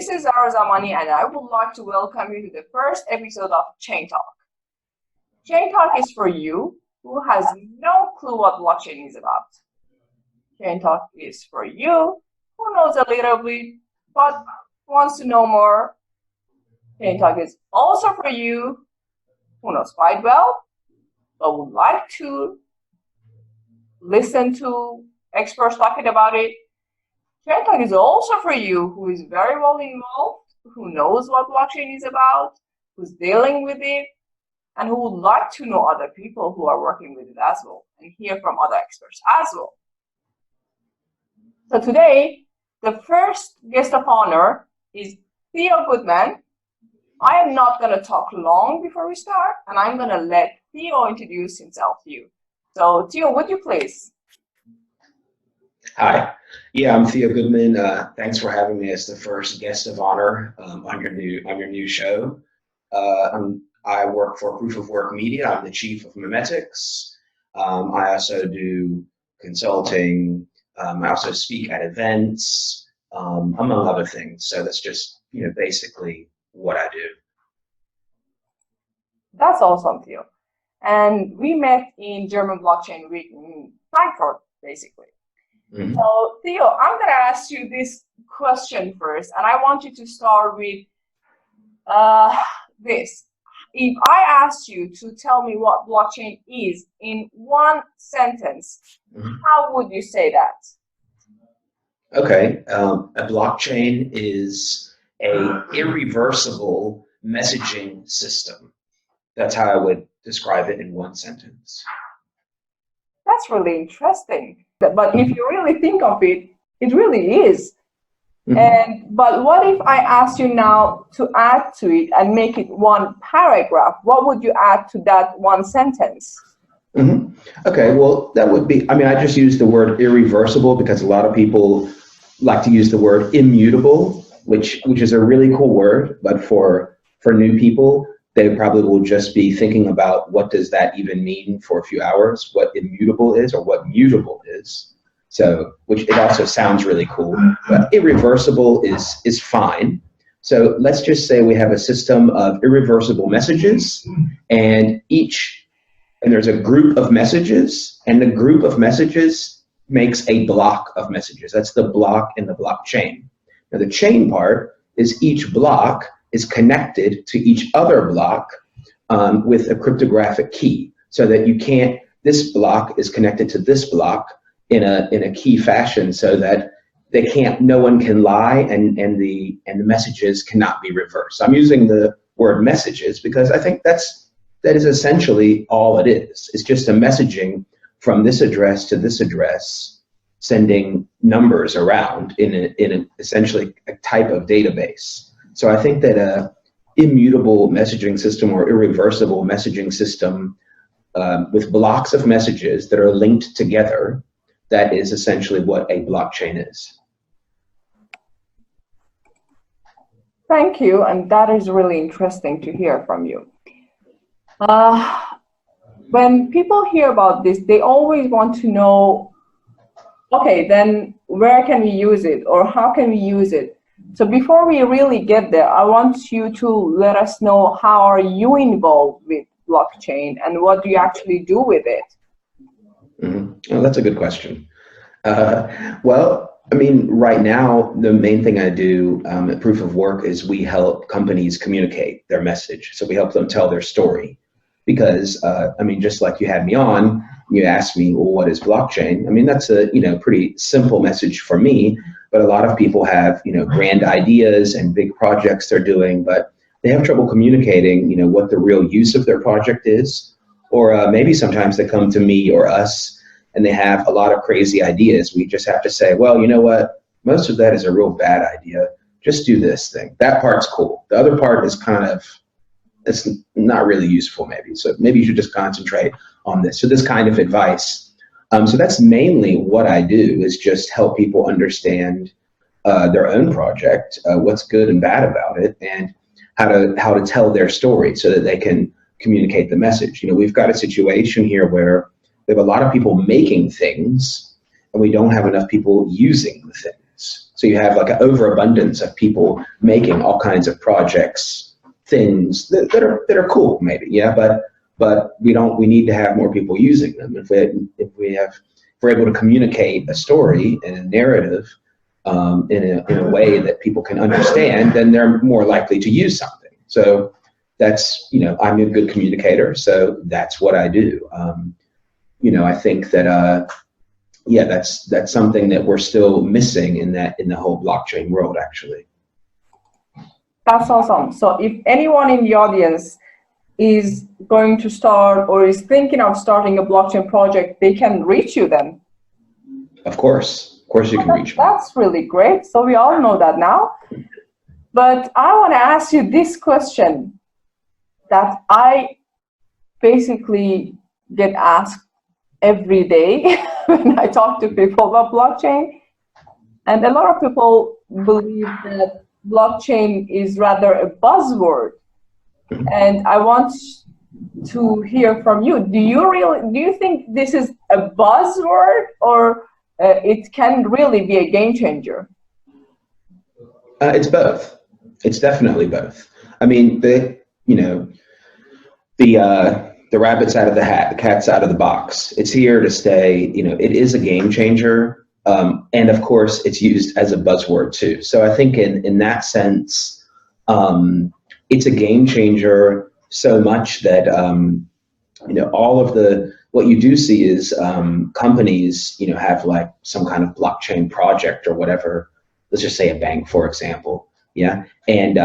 This is Arazamani, and I would like to welcome you to the first episode of ChainTalk. ChainTalk is for you who has no clue what blockchain is about. ChainTalk is for you who knows a little bit but wants to know more. ChainTalk is also for you who knows quite well but would like to listen to experts talking about it. ChainTalk is also for you who is very well involved, who knows what blockchain is about, who's dealing with it, and who would like to know other people who are working with it as well, and hear from other experts as well. So today, the first guest of honor is Theo Goodman. I am not going to talk long before we start, and I'm going to let Theo introduce himself to you. So Theo, would you please? Hi. Yeah, I'm Theo Goodman. Thanks for having me as the first guest of honor on your new show. I work for Proof of Work Media. I'm the chief of memetics. I also do consulting. I also speak at events, among other things. So that's just basically what I do. That's awesome, Theo. And we met in German Blockchain Week in Frankfurt, basically. Mm-hmm. So, Theo, I'm going to ask you this question first, and I want you to start with this. If I asked you to tell me what blockchain is in one sentence, mm-hmm. How would you say that? Okay. A blockchain is an irreversible messaging system. That's how I would describe it in one sentence. That's really interesting. But if you really think of it, it really is. Mm-hmm. But what if I asked you now to add to it and make it one paragraph? What would you add to that one sentence? Mm-hmm. Okay, well, that would be, I just use the word irreversible because a lot of people like to use the word immutable, which is a really cool word, but for new people, they probably will just be thinking about what does that even mean for a few hours, what immutable is or what mutable is. So, which it also sounds really cool, but irreversible is fine. So let's just say we have a system of irreversible messages and there's a group of messages and the group of messages makes a block of messages. That's the block in the blockchain. Now the chain part is each block is connected to each other block with a cryptographic key, so that this block is connected to this block in a key fashion, so that no one can lie and the messages cannot be reversed. I'm using the word messages because I think that is essentially all it is. It's just a messaging from this address to this address, sending numbers around in essentially a type of database. So I think that a immutable messaging system or irreversible messaging system with blocks of messages that are linked together, that is essentially what a blockchain is. Thank you, and that is really interesting to hear from you. When people hear about this, they always want to know, okay, then where can we use it or how can we use it? So before we really get there, I want you to let us know how are you involved with blockchain and what do you actually do with it? Mm-hmm. Oh, that's a good question. Well, right now, the main thing I do at Proof of Work is we help companies communicate their message. So we help them tell their story. Because, just like you had me on, you asked me, well, what is blockchain? That's a, pretty simple message for me, but a lot of people have, grand ideas and big projects they're doing, but they have trouble communicating, what the real use of their project is. Or maybe sometimes they come to me or us and they have a lot of crazy ideas. We just have to say, well, you know what? Most of that is a real bad idea. Just do this thing. That part's cool. The other part is it's not really useful maybe. So maybe you should just concentrate on this. So this kind of advice. So that's mainly what I do, is just help people understand their own project, what's good and bad about it, and how to tell their story so that they can communicate the message. We've got a situation here where we have a lot of people making things and we don't have enough people using the things. So you have like an overabundance of people making all kinds of projects, things that are cool, maybe, yeah, but we need to have more people using them. If we're able to communicate a story and a narrative in a way that people can understand, then they're more likely to use something. So that's, I'm a good communicator, so that's what I do. I think that that's something that we're still missing in the whole blockchain world, actually. That's awesome. So if anyone in the audience is going to start or is thinking of starting a blockchain project, they can reach you then. Of course you can reach me. That's really great. So we all know that now. But I want to ask you this question that I basically get asked every day when I talk to people about blockchain. And a lot of people believe that blockchain is rather a buzzword. And I want to hear from you. Do you think this is a buzzword, or it can really be a game changer? It's both. It's definitely both. I mean, the rabbit's out of the hat, the cat's out of the box. It's here to stay. It is a game changer. And of course, it's used as a buzzword too. So I think in that sense, it's a game changer so much that, all of what you do see is companies, have like some kind of blockchain project or whatever. Let's just say a bank, for example. Yeah. And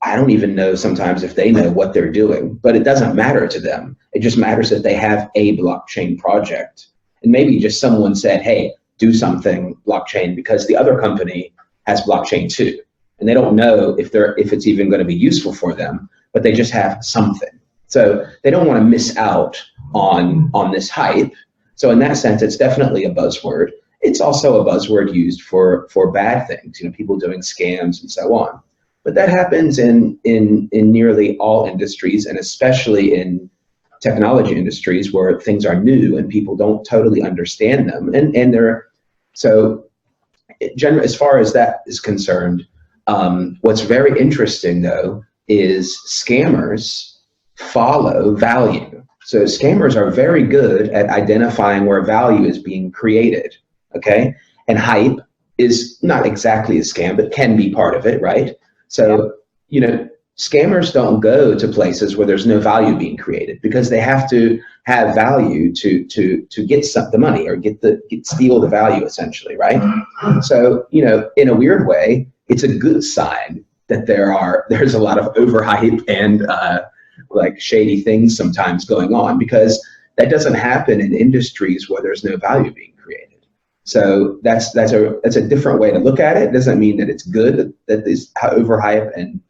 I don't even know sometimes if they know what they're doing, but it doesn't matter to them. It just matters that they have a blockchain project. And maybe just someone said, hey, do something blockchain because the other company has blockchain too. And they don't know if it's even going to be useful for them, but they just have something. So they don't want to miss out on this hype. So in that sense, it's definitely a buzzword. It's also a buzzword used for bad things, people doing scams and so on. But that happens in nearly all industries, and especially in technology industries where things are new and people don't totally understand them. And as far as that is concerned, what's very interesting though is scammers follow value. So scammers are very good at identifying where value is being created. Okay. And hype is not exactly a scam, but can be part of it, right? So, scammers don't go to places where there's no value being created because they have to have value to get the money or steal the value essentially, right? So, in a weird way, it's a good sign that there's a lot of overhype and like shady things sometimes going on, because that doesn't happen in industries where there's no value being created. So that's a different way to look at it. It doesn't mean that it's good that these overhype and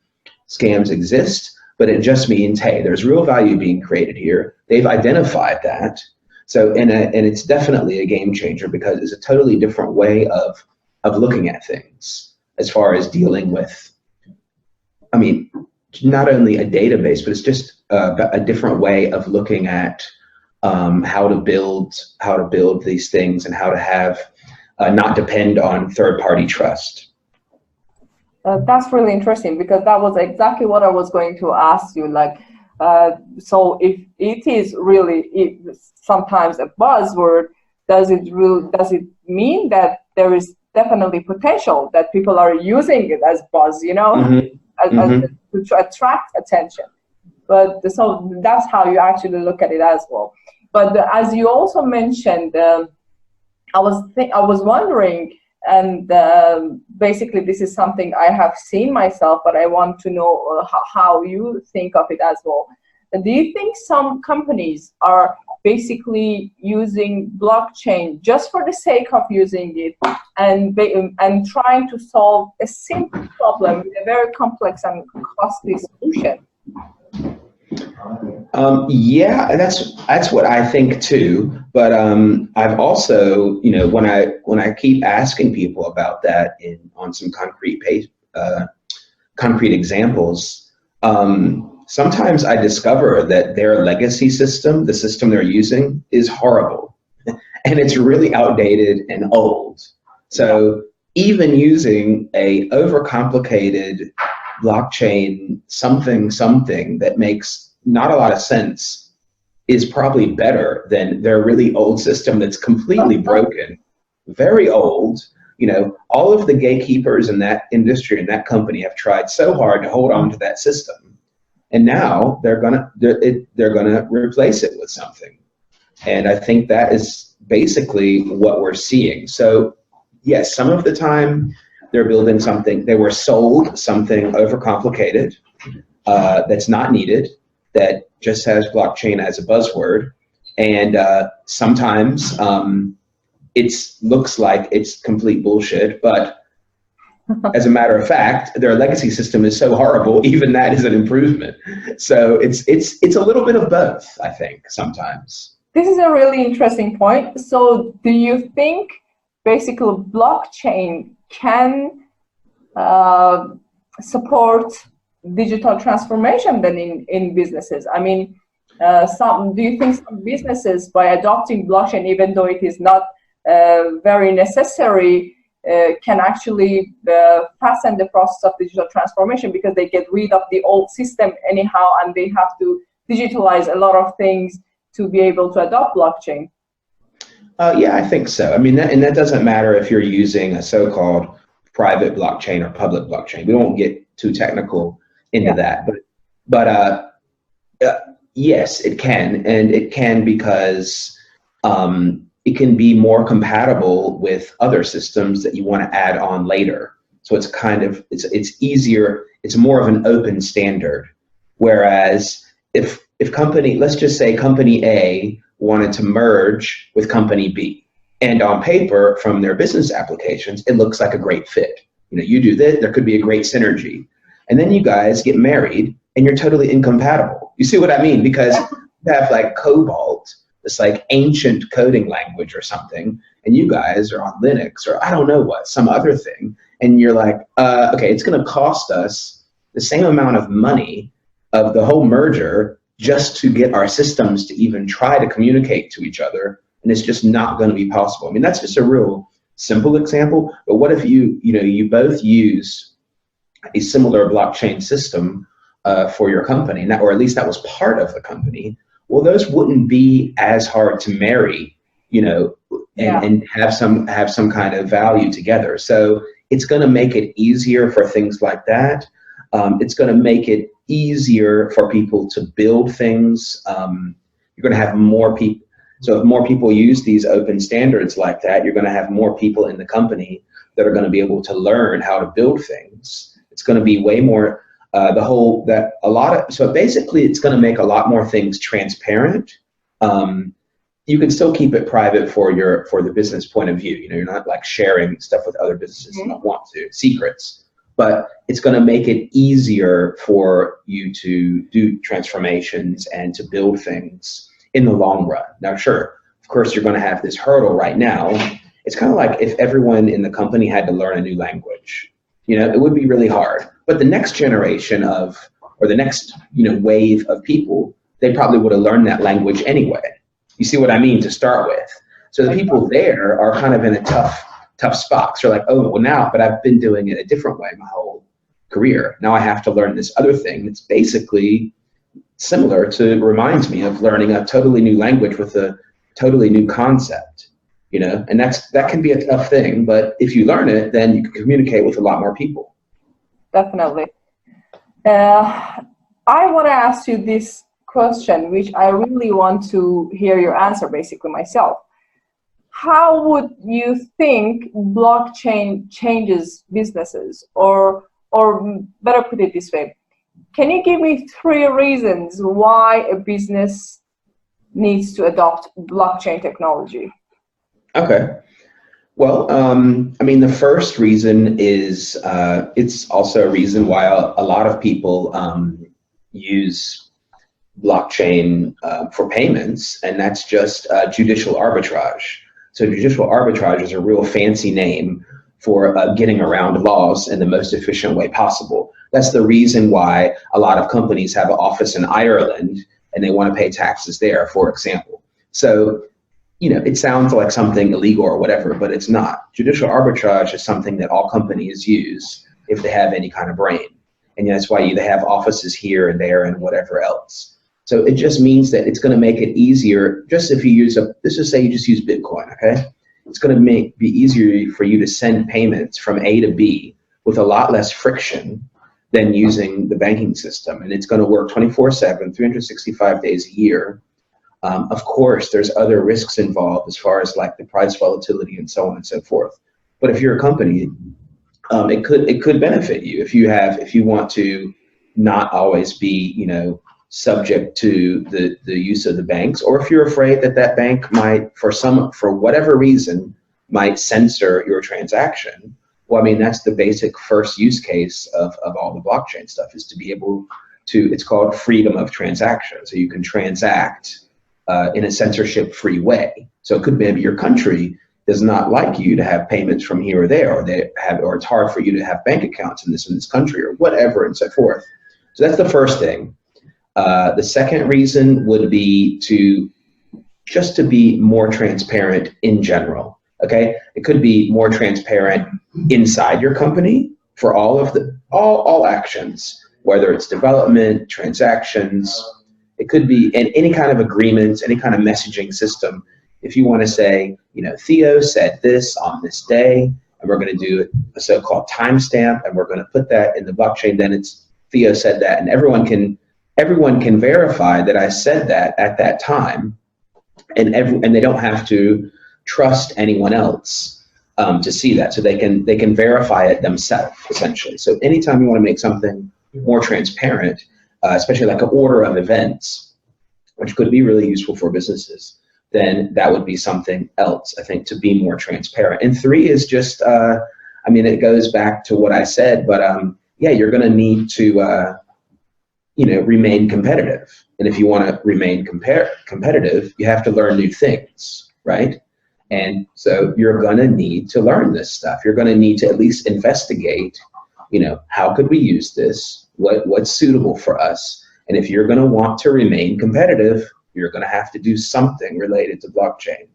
scams exist, but it just means, hey, there's real value being created here. They've identified that. So and it's definitely a game changer because it's a totally different way of looking at things as far as dealing with, not only a database, but it's just a different way of looking at how to build these things and how to have not depend on third-party trust. That's really interesting because that was exactly what I was going to ask you. So if it is really sometimes a buzzword, does it mean that there is definitely potential that people are using it as buzz, to attract attention? But so that's how you actually look at it as well. But as you also mentioned, I was wondering, and basically this is something I have seen myself, but I want to know how you think of it as well. Do you think some companies are basically using blockchain just for the sake of using it and trying to solve a simple problem with a very complex and costly solution? Yeah, that's what I think too. But I've also, when I keep asking people about that on some concrete examples, sometimes I discover that their legacy system, the system they're using, is horrible, and it's really outdated and old. So even using a overcomplicated blockchain something that makes not a lot of sense is probably better than their really old system that's completely broken, very old. All of the gatekeepers in that industry and that company have tried so hard to hold on to that system, and now they're gonna replace it with something. And I think that is basically what we're seeing. So yes, some of the time they're building something, they were sold something overcomplicated that's not needed, that just has blockchain as a buzzword. And sometimes it looks like it's complete bullshit, but as a matter of fact, their legacy system is so horrible, even that is an improvement. So it's a little bit of both, I think, sometimes. This is a really interesting point. So do you think basically blockchain can support digital transformation then in businesses? I mean, do you think some businesses, by adopting blockchain, even though it is not very necessary, can actually fasten the process of digital transformation because they get rid of the old system anyhow, and they have to digitalize a lot of things to be able to adopt blockchain? Yeah, I think so. I mean, that doesn't matter if you're using a so-called private blockchain or public blockchain. We won't get too technical into that, but yes, it can, and it can because it can be more compatible with other systems that you want to add on later. So it's it's easier. It's more of an open standard. Whereas if let's just say company A wanted to merge with company B, and on paper from their business applications, it looks like a great fit. You do this, there could be a great synergy. And then you guys get married and you're totally incompatible. You see what I mean? Because you have like COBOL, this like ancient coding language or something, and you guys are on Linux or I don't know what, some other thing. And you're like, okay, it's going to cost us the same amount of money of the whole merger just to get our systems to even try to communicate to each other. And it's just not going to be possible. I mean, that's just a real simple example. But what if you both use a similar blockchain system for your company, or at least that was part of the company? Well, those wouldn't be as hard to marry, and have some kind of value together. So it's going to make it easier for things like that. It's going to make it easier for people to build things. You're going to have more people. So if more people use these open standards like that, you're going to have more people in the company that are going to be able to learn how to build things. It's going to be way more, so basically it's going to make a lot more things transparent. You can still keep it private for the business point of view. You're not like sharing stuff with other businesses that don't want to, secrets. But it's going to make it easier for you to do transformations and to build things in the long run. Now, sure, of course, you're going to have this hurdle right now. It's kind of like if everyone in the company had to learn a new language. It would be really hard. But the next generation or the next wave of people, they probably would have learned that language anyway. You see what I mean, to start with. So the people there are kind of in a tough spot. So they're like, oh, well now, but I've been doing it a different way my whole career. Now I have to learn this other thing that's basically similar reminds me of learning a totally new language with a totally new concept, and that can be a tough thing, but if you learn it, then you can communicate with a lot more people. Definitely. I want to ask you this question, which I really want to hear your answer basically myself. How would you think blockchain changes businesses, or better put it this way, can you give me 3 reasons why a business needs to adopt blockchain technology? Okay. Well, I mean, the first reason is it's also a reason why a lot of people use blockchain for payments, and that's just judicial arbitrage. So judicial arbitrage is a real fancy name for getting around laws in the most efficient way possible. That's the reason why a lot of companies have an office in Ireland and they want to pay taxes there, for example. So it sounds like something illegal or whatever, but it's not. Judicial arbitrage is something that all companies use if they have any kind of brain. And that's why they have offices here and there and whatever else. So it just means that it's going to make it easier. Just if you let's just say you just use Bitcoin, okay? It's going to be easier for you to send payments from A to B with a lot less friction than using the banking system. And it's going to work 24/7, 365 days a year. Of course, there's other risks involved as far as like the price volatility and so on and so forth. But if you're a company, it could benefit you if you want to not always be, subject to the use of the banks, or if you're afraid that bank might, for whatever reason, might censor your transaction. Well, I mean, that's the basic first use case of all the blockchain stuff, is to be able to, it's called freedom of transaction. So you can transact in a censorship-free way. So it could maybe your country does not like you to have payments from here or there, or it's hard for you to have bank accounts in this country, or whatever, and so forth. So that's the first thing. The second reason would be to be more transparent in general. Okay, it could be more transparent inside your company for all of all actions, whether it's development, transactions. It could be in any kind of agreements, any kind of messaging system. If you want to say, Theo said this on this day, and we're going to do a so-called timestamp, and we're going to put that in the blockchain, then it's Theo said that, and everyone can verify that I said that at that time, and they don't have to trust anyone else to see that. So they can verify it themselves, essentially. So anytime you want to make something more transparent, especially like an order of events, which could be really useful for businesses, then that would be something else, I think, to be more transparent. And three is just, it goes back to what I said, but you're going to need to, remain competitive. And if you want to remain competitive, you have to learn new things, right? And so you're going to need to learn this stuff. You're going to need to at least investigate, how could we use this? What's suitable for us? And if you're going to want to remain competitive, you're going to have to do something related to blockchain,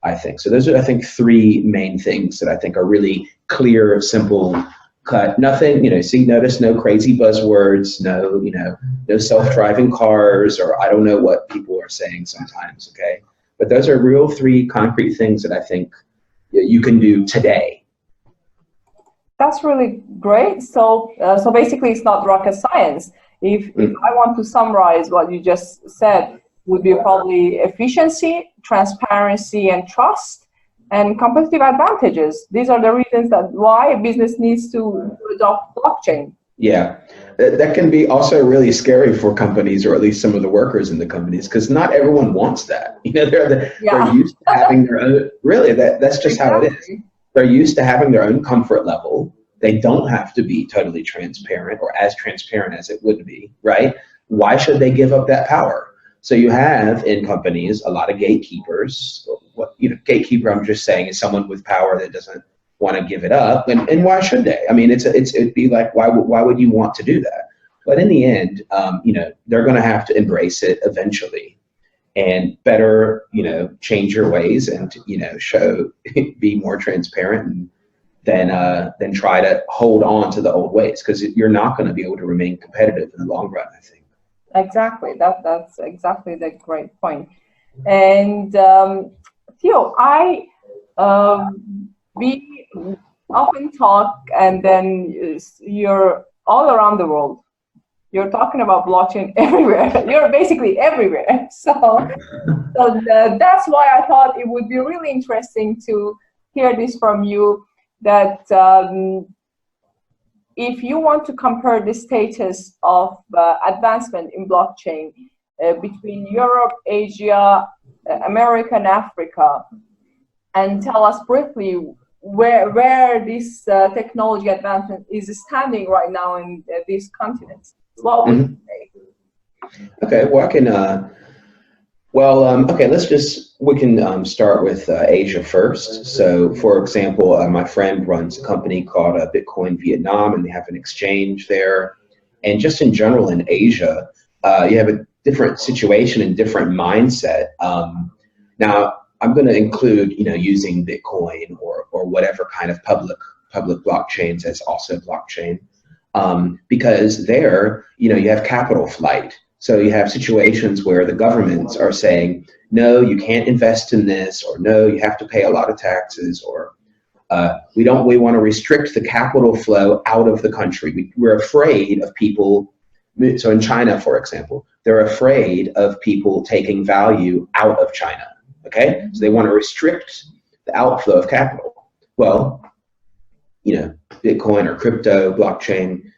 I think. So those are, I think, three main things that I think are really clear, simple, cut. Nothing, notice no crazy buzzwords, no self-driving cars, or I don't know what people are saying sometimes, okay? But those are real three concrete things that I think you can do today. That's really great. So basically, it's not rocket science. If I want to summarize what you just said, would be probably efficiency, transparency, and trust, and competitive advantages. These are the reasons that why a business needs to adopt blockchain. Yeah, that can be also really scary for companies, or at least some of the workers in the companies, because not everyone wants that. They're used to having their own. Really, that's just exactly how it is. They're used to having their own comfort level. They don't have to be totally transparent, or as transparent as it would be, right? Why should they give up that power? So you have in companies a lot of gatekeepers. Gatekeeper, I'm just saying, is someone with power that doesn't want to give it up. And why should they? I mean, it'd be like, why would you want to do that? But in the end, they're going to have to embrace it eventually, and better, change your ways and be more transparent, and than try to hold on to the old ways, because you're not going to be able to remain competitive in the long run, I think. Exactly. That's exactly the great point. And Theo, we often talk, and then you're all around the world. You're talking about blockchain everywhere. You're basically everywhere. So that's why I thought it would be really interesting to hear this from you, that if you want to compare the status of advancement in blockchain between Europe, Asia, America, and Africa, and tell us briefly where this technology advancement is standing right now in these continents, what would you say? Okay, well, I can. We can start with Asia first. So, for example, my friend runs a company called Bitcoin Vietnam, and they have an exchange there. And just in general in Asia, you have a different situation and different mindset. Now, I'm going to include, using Bitcoin or whatever kind of public blockchains as also blockchain, because there, you have capital flight. So you have situations where the governments are saying, no, you can't invest in this, or no, you have to pay a lot of taxes, or we want to restrict the capital flow out of the country. We're afraid of people. So in China, for example, they're afraid of people taking value out of China. Okay, so they want to restrict the outflow of capital. Well, Bitcoin or crypto, blockchain,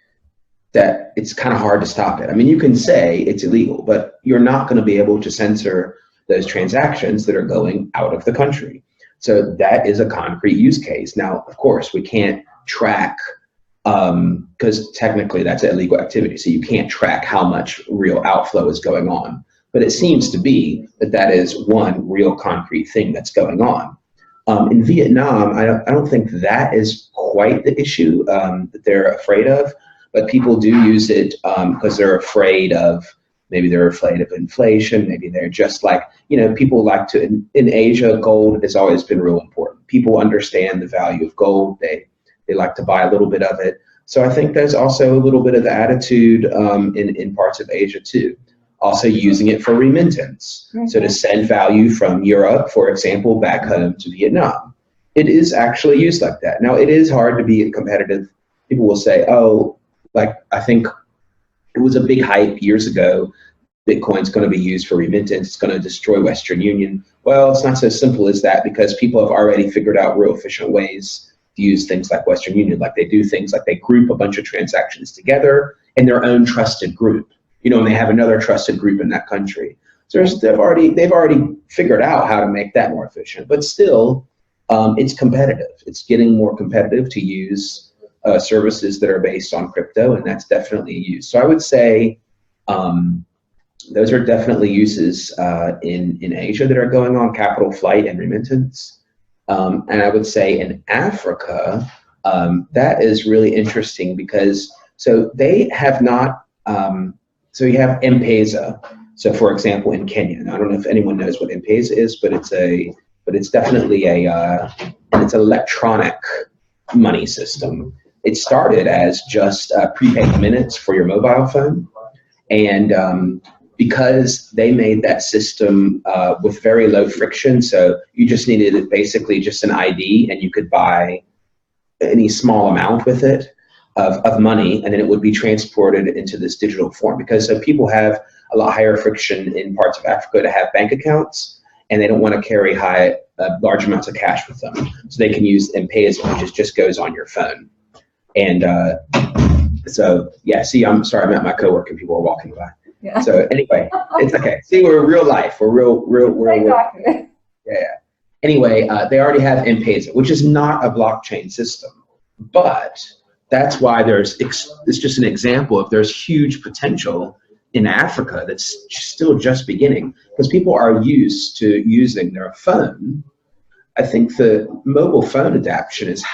that it's kind of hard to stop it. I mean, you can say it's illegal, but you're not going to be able to censor those transactions that are going out of the country. So that is a concrete use case. Now, of course, we can't track, because technically that's an illegal activity. So you can't track how much real outflow is going on. But it seems to be that is one real concrete thing that's going on. In Vietnam, I don't think that is quite the issue that they're afraid of, but people do use it because maybe they're afraid of inflation. Maybe they're just like, people like to, in Asia, gold has always been real important. People understand the value of gold. They like to buy a little bit of it. So I think there's also a little bit of the attitude in parts of Asia too. Also using it for remittance. Mm-hmm. So to send value from Europe, for example, back home to Vietnam. It is actually used like that. Now, it is hard to be competitive. People will say, I think it was a big hype years ago. Bitcoin's going to be used for remittance. It's going to destroy Western Union. Well, it's not so simple as that, because people have already figured out real efficient ways to use things like Western Union. Like they do things like they group a bunch of transactions together in their own trusted group. And they have another trusted group in that country. So they've already figured out how to make that more efficient. But still, it's competitive. It's getting more competitive to use services that are based on crypto, and that's definitely used. So I would say those are definitely uses in Asia that are going on, capital flight and remittance. And I would say in Africa, that is really interesting because they have not. So you have M-Pesa. So for example, in Kenya, and I don't know if anyone knows what M-Pesa is, but it's definitely it's an electronic money system. It started as just prepaid minutes for your mobile phone. And because they made that system with very low friction, so you just needed basically just an ID and you could buy any small amount with it. Of money, and then it would be transported into this digital form, because people have a lot higher friction in parts of Africa to have bank accounts, and they don't want to carry large amounts of cash with them. So they can use M-Pesa, which just goes on your phone. And see, I'm sorry, I'm at my coworker, people are walking by. Yeah. So anyway, it's okay. See, we're real life. We're real. Exactly. Yeah. Anyway, they already have M-Pesa, which is not a blockchain system, but that's why it's just an example of there's huge potential in Africa that's still just beginning, because people are used to using their phone. I think the mobile phone adoption is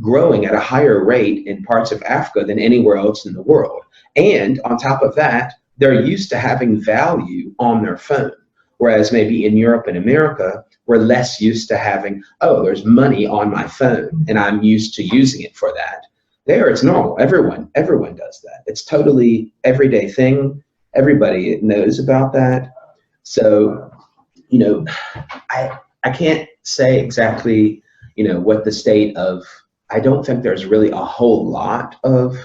growing at a higher rate in parts of Africa than anywhere else in the world. And on top of that, they're used to having value on their phone. Whereas maybe in Europe and America, we're less used to having, there's money on my phone and I'm used to using it for that. There, it's normal. Everyone does that. It's totally everyday thing. Everybody knows about that. So, I can't say exactly, what the state of, I don't think there's really a whole lot of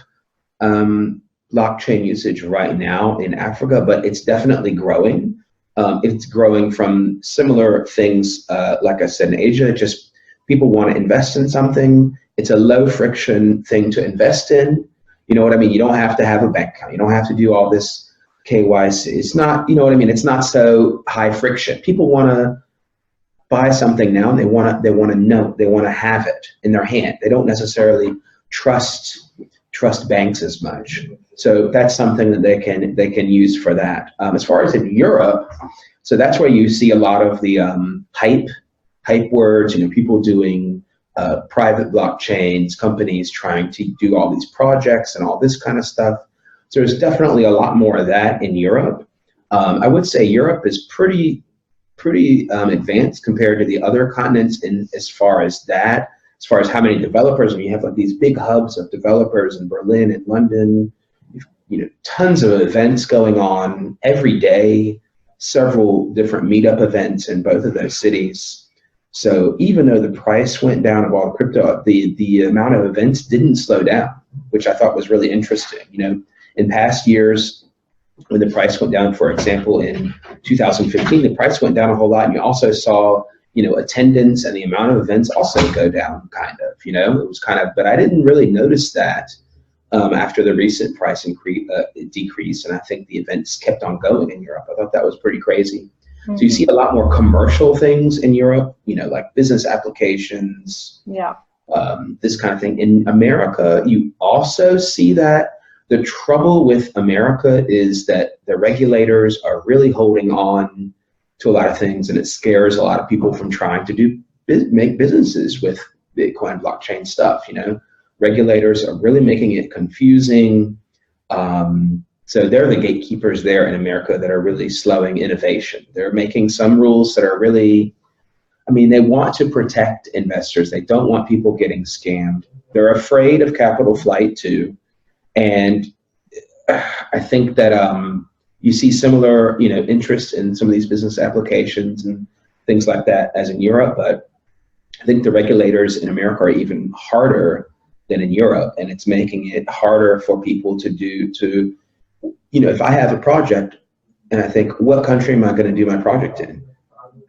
blockchain usage right now in Africa, but it's definitely growing. It's growing from similar things, like I said, in Asia, just people want to invest in something. It's a low friction thing to invest in. You know what I mean? You don't have to have a bank account. You don't have to do all this KYC. It's not, it's not so high friction. People want to buy something now and they want to have it in their hand. They don't necessarily trust banks as much. So that's something that they can use for that. As far as in Europe, so that's where you see a lot of the hype words, people doing private blockchains, companies trying to do all these projects and all this kind of stuff. So there's definitely a lot more of that in Europe. I would say Europe is pretty pretty advanced compared to the other continents in as far as how many developers. And you have like these big hubs of developers in Berlin and London. Tons of events going on every day, several different meetup events in both of those cities. So even though the price went down of all the crypto, the amount of events didn't slow down, which I thought was really interesting. In past years, when the price went down, for example, in 2015, the price went down a whole lot. And you also saw, attendance and the amount of events also go down kind of, it was kind of, but I didn't really notice that after the recent price decrease. And I think the events kept on going in Europe. I thought that was pretty crazy. Mm-hmm. So you see a lot more commercial things in Europe, like business applications, this kind of thing. In America, you also see that. The trouble with America is that the regulators are really holding on to a lot of things, and it scares a lot of people from trying to make businesses with Bitcoin blockchain stuff. Regulators are really making it confusing. So they're the gatekeepers there in America that are really slowing innovation. They're making some rules that are really, they want to protect investors. They don't want people getting scammed. They're afraid of capital flight too. And I think that you see similar, interest in some of these business applications and things like that as in Europe. But I think the regulators in America are even harder than in Europe, and it's making it harder for people to if I have a project and I think, what country am I going to do my project in?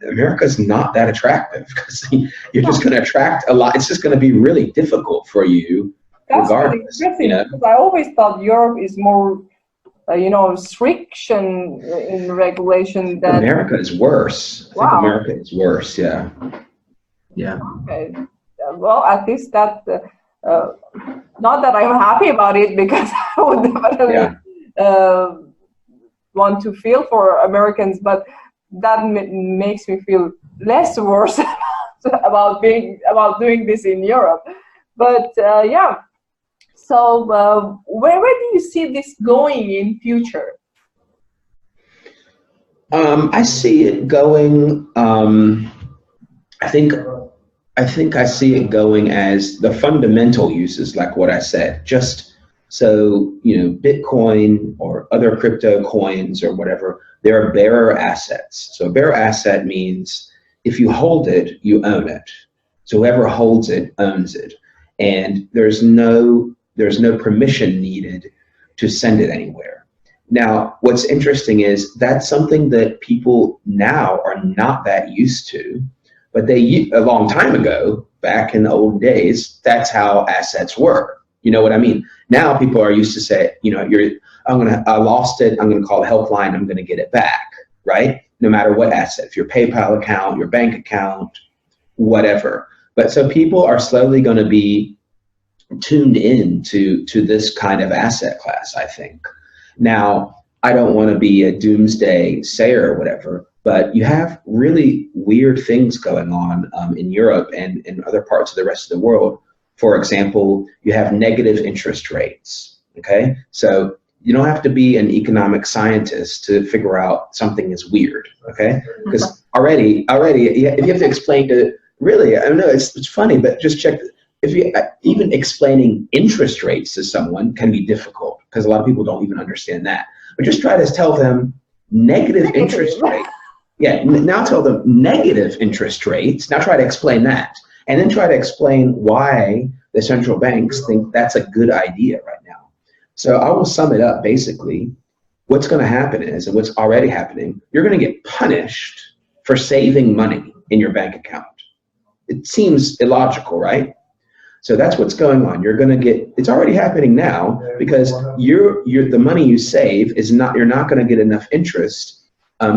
America's not that attractive because you're just going to attract a lot. It's just going to be really difficult for you. That's regardless, really interesting, because I always thought Europe is more, restriction in regulation than America is worse. Wow. I think America is worse. Yeah. Yeah. Okay. Well, at least that. Not that I'm happy about it, because I would definitely want to feel for Americans, but that makes me feel less worse about doing this in Europe. But so where do you see this going in future? I see it going. I think I see it going as the fundamental uses, like what I said, just so, Bitcoin or other crypto coins or whatever, they're bearer assets. So a bearer asset means if you hold it, you own it. So whoever holds it owns it. And there's no permission needed to send it anywhere. Now, what's interesting is that's something that people now are not that used to. But a long time ago, back in the old days, that's how assets were. You know what I mean? Now people are used to say, I lost it. I'm going to call the helpline. I'm going to get it back, right? No matter what asset, if your PayPal account, your bank account, whatever. But so people are slowly going to be tuned in to this kind of asset class, I think. Now, I don't want to be a doomsday sayer or whatever, but you have really weird things going on in Europe and in other parts of the rest of the world. For example, you have negative interest rates, okay? So you don't have to be an economic scientist to figure out something is weird, okay? Because already, if you have to explain to, really, I don't know, it's funny, but just check, even explaining interest rates to someone can be difficult because a lot of people don't even understand that. But just try to tell them negative interest rate. Yeah, now tell them negative interest rates. Now try to explain that. And then try to explain why the central banks think that's a good idea right now. So I will sum it up basically. What's going to happen is, and what's already happening, you're going to get punished for saving money in your bank account. It seems illogical, right? So that's what's going on. You're going to get, it's already happening now because the money you save is not, you're not going to get enough interest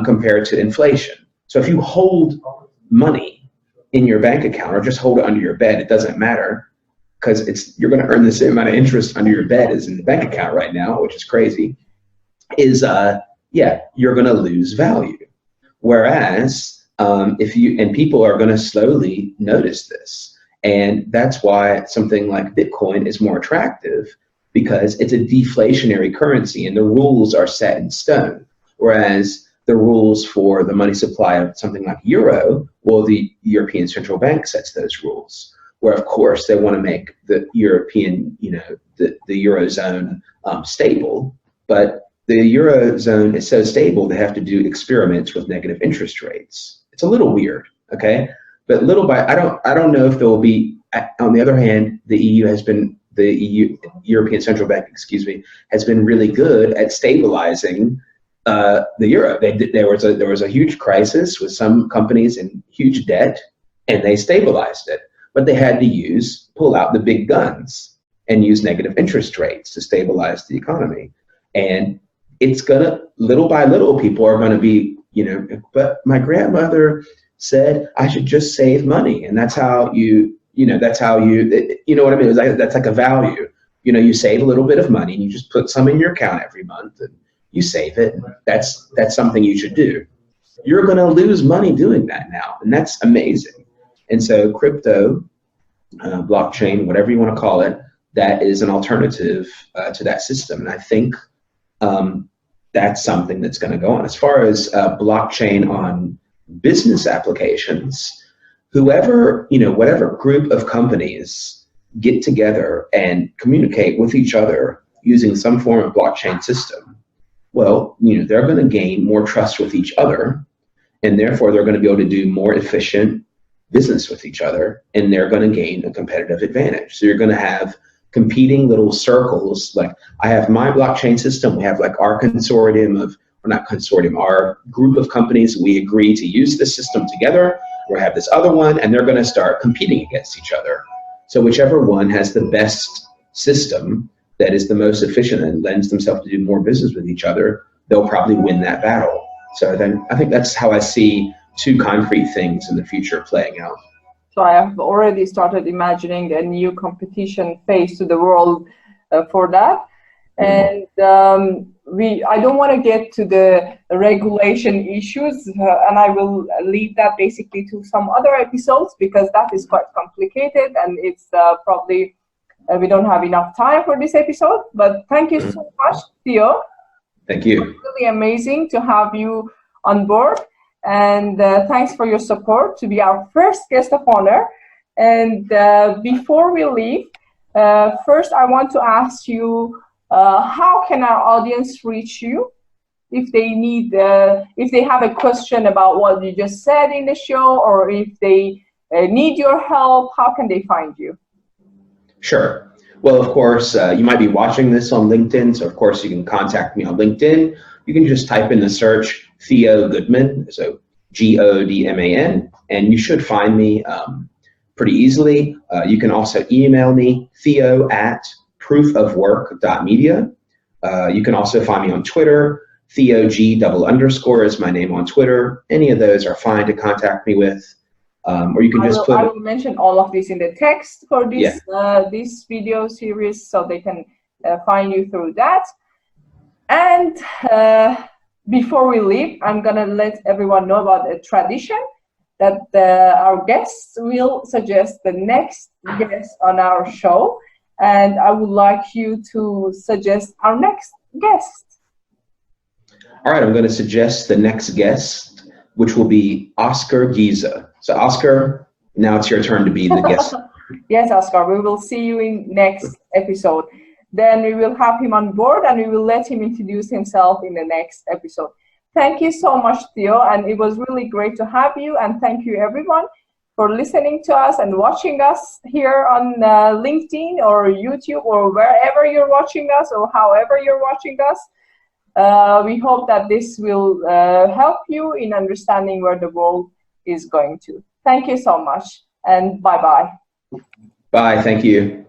compared to inflation. So if you hold money in your bank account or just hold it under your bed, it doesn't matter because you're going to earn the same amount of interest under your bed as in the bank account right now, which is crazy, you're going to lose value. Whereas people are going to slowly notice this. And that's why something like Bitcoin is more attractive because it's a deflationary currency and the rules are set in stone. Whereas the rules for the money supply of something like euro, well, the European Central Bank sets those rules, where of course they want to make the European, the Eurozone stable, but the Eurozone is so stable they have to do experiments with negative interest rates. It's a little weird, okay? But little by, I don't know if there will be, on the other hand, the European Central Bank, has been really good at stabilizing the euro. There was a huge crisis with some companies in huge debt, and they stabilized it. But they had to pull out the big guns and use negative interest rates to stabilize the economy. And it's gonna, little by little, people are gonna be, but my grandmother said I should just save money, and that's how you know what I mean? That's like a value. You save a little bit of money and you just put some in your account every month and you save it. That's something you should do. You're gonna lose money doing that now, and that's amazing. And so crypto, blockchain, whatever you want to call it, that is an alternative to that system. And I think that's something that's going to go on. As far as blockchain on business applications, whatever group of companies get together and communicate with each other using some form of blockchain system, well, they're going to gain more trust with each other, and therefore they're going to be able to do more efficient business with each other, and they're going to gain a competitive advantage. So you're going to have competing little circles. Like, I have my blockchain system, we have like our consortium of, or not consortium, our group of companies, we agree to use this system together. We have this other one, and they're going to start competing against each other. So whichever one has the best system that is the most efficient and lends themselves to do more business with each other, they'll probably win that battle. So then I think that's how I see two concrete things in the future playing out. So I have already started imagining a new competition phase to the world for that. And I don't want to get to the regulation issues, and I will leave that basically to some other episodes, because that is quite complicated, and it's probably we don't have enough time for this episode. But thank you so much, Theo. Thank you. It's really amazing to have you on board. And thanks for your support to be our first guest of honor. And before we leave, first I want to ask you, how can our audience reach you if they if they have a question about what you just said in the show, or if they need your help? How can they find you? Sure. Well, of course, you might be watching this on LinkedIn, so of course you can contact me on LinkedIn. You can just type in the search Theo Goodman, so Godman, and you should find me pretty easily. You can also email me, theo@proofofwork.media. You can also find me on Twitter. TheoG__ is my name on Twitter. Any of those are fine to contact me with. Or you can I will mention all of this in the text for this this video series, so they can find you through that. And before we leave, I'm gonna let everyone know about a tradition that our guests will suggest the next guest on our show, and I would like you to suggest our next guest. All right, I'm going to suggest the next guest, which will be Oscar Giza. So Oscar, now it's your turn to be the guest. Yes, Oscar, we will see you in next episode. Then we will have him on board, and we will let him introduce himself in the next episode. Thank you so much, Theo, and it was really great to have you. And thank you, everyone, for listening to us and watching us here on LinkedIn or YouTube or wherever you're watching us or however you're watching us. We hope that this will help you in understanding where the world is going to. Thank you so much, and bye-bye. Bye, thank you.